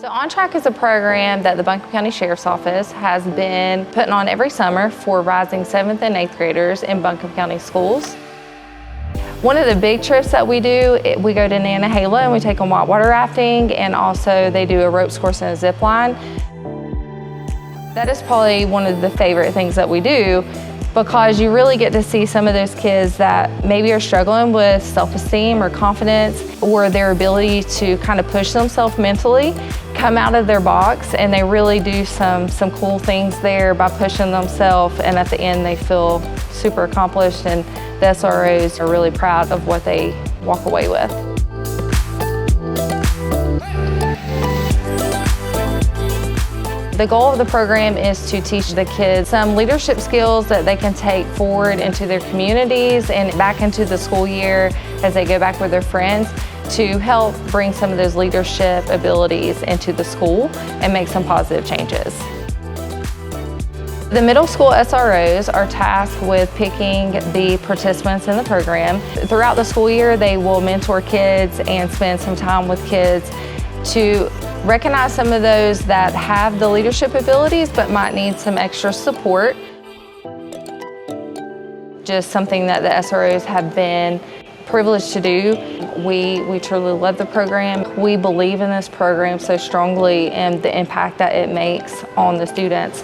So On-Track is a program that the Buncombe County Sheriff's Office has been putting on every summer for rising 7th and 8th graders in Buncombe County Schools. One of the big trips that we do, we go to Nantahala and we take them whitewater rafting, and also they do a ropes course and a zip line. That is probably one of the favorite things that we do, because you really get to see some of those kids that maybe are struggling with self-esteem or confidence, or their ability to kind of push themselves mentally, come out of their box, and they really do some cool things there by pushing themselves, and at the end they feel super accomplished, and the SROs are really proud of what they walk away with. The goal of the program is to teach the kids some leadership skills that they can take forward into their communities and back into the school year as they go back with their friends, to help bring some of those leadership abilities into the school and make some positive changes. The middle school SROs are tasked with picking the participants in the program. Throughout the school year, they will mentor kids and spend some time with kids to recognize some of those that have the leadership abilities but might need some extra support. Just something that the SROs have been privileged to do. We truly love the program. We believe in this program so strongly and the impact that it makes on the students.